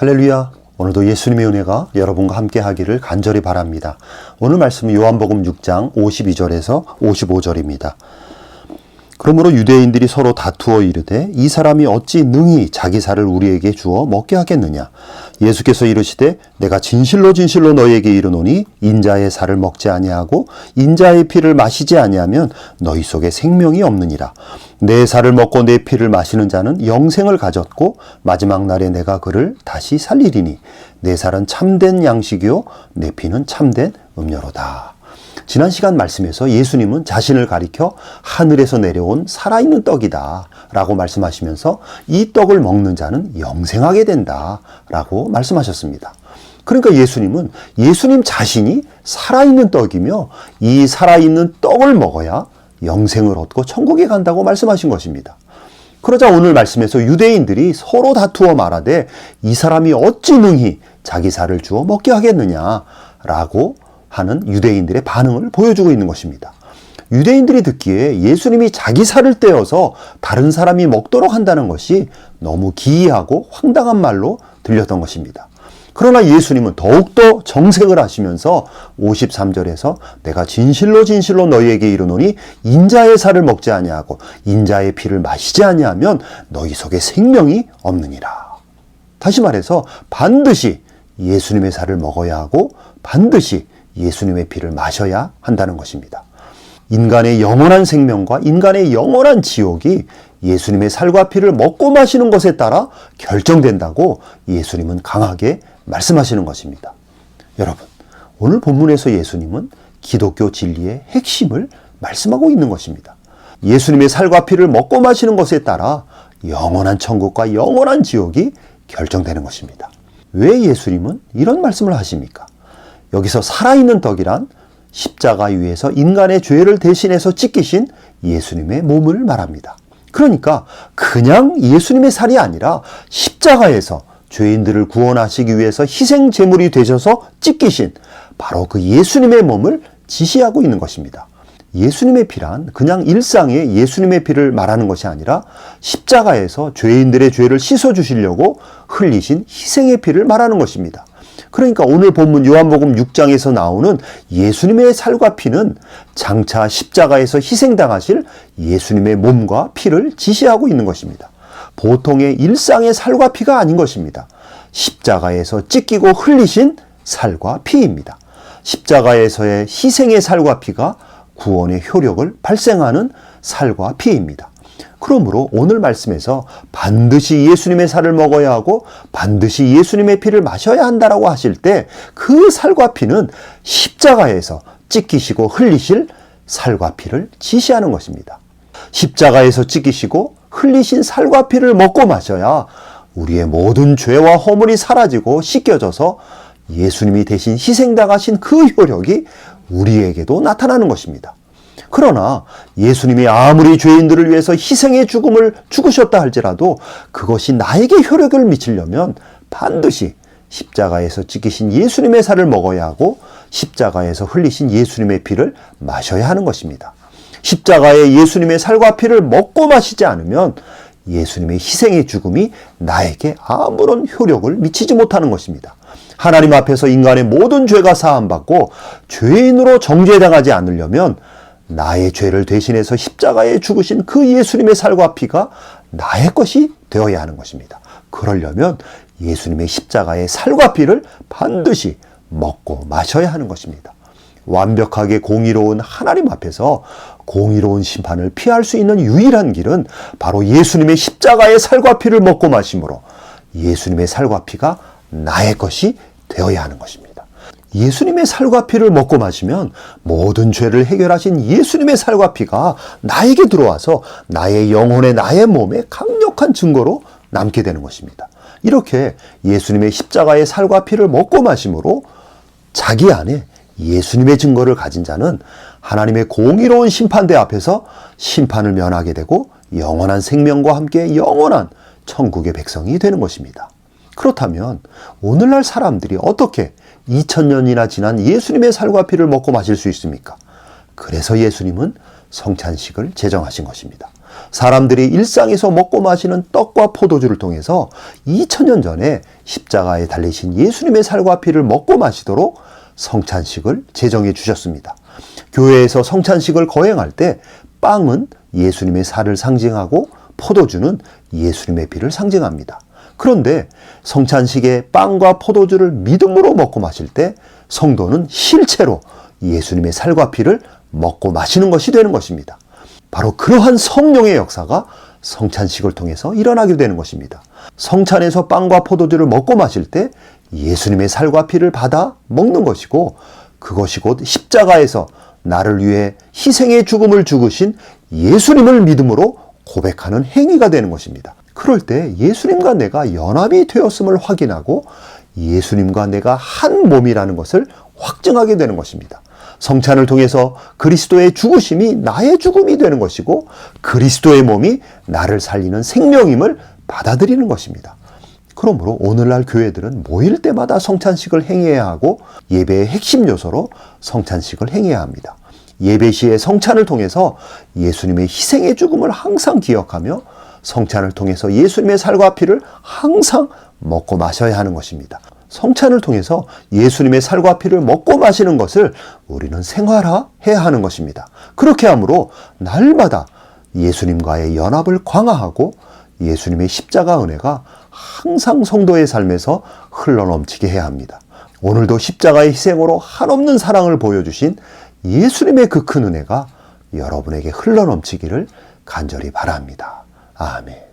할렐루야. 오늘도 예수님의 은혜가 여러분과 함께 하기를 간절히 바랍니다. 오늘 말씀은 요한복음 6장 52절에서 55절입니다. 그러므로 유대인들이 서로 다투어 이르되 이 사람이 어찌 능히 자기 살을 우리에게 주어 먹게 하겠느냐. 예수께서 이르시되 내가 진실로 진실로 너희에게 이르노니 인자의 살을 먹지 아니하고 인자의 피를 마시지 아니하면 너희 속에 생명이 없느니라. 내 살을 먹고 내 피를 마시는 자는 영생을 가졌고 마지막 날에 내가 그를 다시 살리리니 내 살은 참된 양식이요 내 피는 참된 음료로다. 지난 시간 말씀에서 예수님은 자신을 가리켜 하늘에서 내려온 살아있는 떡이다 라고 말씀하시면서 이 떡을 먹는 자는 영생하게 된다 라고 말씀하셨습니다. 그러니까 예수님은 예수님 자신이 살아있는 떡이며 이 살아있는 떡을 먹어야 영생을 얻고 천국에 간다고 말씀하신 것입니다. 그러자 오늘 말씀에서 유대인들이 서로 다투어 말하되 이 사람이 어찌 능히 자기 살을 주어 먹게 하겠느냐라고 하는 유대인들의 반응을 보여주고 있는 것입니다. 유대인들이 듣기에 예수님이 자기 살을 떼어서 다른 사람이 먹도록 한다는 것이 너무 기이하고 황당한 말로 들렸던 것입니다. 그러나 예수님은 더욱더 정색을 하시면서 53절에서 내가 진실로 진실로 너희에게 이르노니 인자의 살을 먹지 아니하고 인자의 피를 마시지 아니하면 너희 속에 생명이 없느니라. 다시 말해서 반드시 예수님의 살을 먹어야 하고 반드시 예수님의 피를 마셔야 한다는 것입니다. 인간의 영원한 생명과 인간의 영원한 지옥이 예수님의 살과 피를 먹고 마시는 것에 따라 결정된다고 예수님은 강하게 말씀하시는 것입니다. 여러분, 오늘 본문에서 예수님은 기독교 진리의 핵심을 말씀하고 있는 것입니다. 예수님의 살과 피를 먹고 마시는 것에 따라 영원한 천국과 영원한 지옥이 결정되는 것입니다. 왜 예수님은 이런 말씀을 하십니까? 여기서 살아있는 떡이란 십자가 위에서 인간의 죄를 대신해서 찢기신 예수님의 몸을 말합니다. 그러니까 그냥 예수님의 살이 아니라 십자가에서 죄인들을 구원하시기 위해서 희생 제물이 되셔서 찢기신 바로 그 예수님의 몸을 지시하고 있는 것입니다. 예수님의 피란 그냥 일상의 예수님의 피를 말하는 것이 아니라 십자가에서 죄인들의 죄를 씻어주시려고 흘리신 희생의 피를 말하는 것입니다. 그러니까 오늘 본문 요한복음 6장에서 나오는 예수님의 살과 피는 장차 십자가에서 희생당하실 예수님의 몸과 피를 지시하고 있는 것입니다. 보통의 일상의 살과 피가 아닌 것입니다. 십자가에서 찢기고 흘리신 살과 피입니다. 십자가에서의 희생의 살과 피가 구원의 효력을 발생하는 살과 피입니다. 그러므로 오늘 말씀에서 반드시 예수님의 살을 먹어야 하고 반드시 예수님의 피를 마셔야 한다라고 하실 때 그 살과 피는 십자가에서 찢기시고 흘리실 살과 피를 지시하는 것입니다. 십자가에서 찢기시고 흘리신 살과 피를 먹고 마셔야 우리의 모든 죄와 허물이 사라지고 씻겨져서 예수님이 대신 희생당하신 그 효력이 우리에게도 나타나는 것입니다. 그러나 예수님이 아무리 죄인들을 위해서 희생의 죽음을 죽으셨다 할지라도 그것이 나에게 효력을 미치려면 반드시 십자가에서 찢기신 예수님의 살을 먹어야 하고 십자가에서 흘리신 예수님의 피를 마셔야 하는 것입니다. 십자가의 예수님의 살과 피를 먹고 마시지 않으면 예수님의 희생의 죽음이 나에게 아무런 효력을 미치지 못하는 것입니다. 하나님 앞에서 인간의 모든 죄가 사함받고 죄인으로 정죄당하지 않으려면 나의 죄를 대신해서 십자가에 죽으신 그 예수님의 살과 피가 나의 것이 되어야 하는 것입니다. 그러려면 예수님의 십자가의 살과 피를 반드시 먹고 마셔야 하는 것입니다. 완벽하게 공의로운 하나님 앞에서 공의로운 심판을 피할 수 있는 유일한 길은 바로 예수님의 십자가의 살과 피를 먹고 마심으로 예수님의 살과 피가 나의 것이 되어야 하는 것입니다. 예수님의 살과 피를 먹고 마시면 모든 죄를 해결하신 예수님의 살과 피가 나에게 들어와서 나의 영혼에 나의 몸에 강력한 증거로 남게 되는 것입니다. 이렇게 예수님의 십자가의 살과 피를 먹고 마심으로 자기 안에 예수님의 증거를 가진 자는 하나님의 공의로운 심판대 앞에서 심판을 면하게 되고 영원한 생명과 함께 영원한 천국의 백성이 되는 것입니다. 그렇다면 오늘날 사람들이 어떻게 2000년이나 지난 예수님의 살과 피를 먹고 마실 수 있습니까? 그래서 예수님은 성찬식을 제정하신 것입니다. 사람들이 일상에서 먹고 마시는 떡과 포도주를 통해서 2000년 전에 십자가에 달리신 예수님의 살과 피를 먹고 마시도록 성찬식을 제정해 주셨습니다. 교회에서 성찬식을 거행할 때 빵은 예수님의 살을 상징하고 포도주는 예수님의 피를 상징합니다. 그런데 성찬식에 빵과 포도주를 믿음으로 먹고 마실 때 성도는 실체로 예수님의 살과 피를 먹고 마시는 것이 되는 것입니다. 바로 그러한 성령의 역사가 성찬식을 통해서 일어나게 되는 것입니다. 성찬에서 빵과 포도주를 먹고 마실 때 예수님의 살과 피를 받아 먹는 것이고, 그것이 곧 십자가에서 나를 위해 희생의 죽음을 죽으신 예수님을 믿음으로 고백하는 행위가 되는 것입니다. 그럴 때 예수님과 내가 연합이 되었음을 확인하고 예수님과 내가 한 몸이라는 것을 확증하게 되는 것입니다. 성찬을 통해서 그리스도의 죽으심이 나의 죽음이 되는 것이고 그리스도의 몸이 나를 살리는 생명임을 받아들이는 것입니다. 그러므로 오늘날 교회들은 모일 때마다 성찬식을 행해야 하고 예배의 핵심 요소로 성찬식을 행해야 합니다. 예배 시에 성찬을 통해서 예수님의 희생의 죽음을 항상 기억하며 성찬을 통해서 예수님의 살과 피를 항상 먹고 마셔야 하는 것입니다. 성찬을 통해서 예수님의 살과 피를 먹고 마시는 것을 우리는 생활화해야 하는 것입니다. 그렇게 함으로 날마다 예수님과의 연합을 강화하고 예수님의 십자가 은혜가 항상 성도의 삶에서 흘러넘치게 해야 합니다. 오늘도 십자가의 희생으로 한없는 사랑을 보여주신 예수님의 그 큰 은혜가 여러분에게 흘러넘치기를 간절히 바랍니다. 아멘.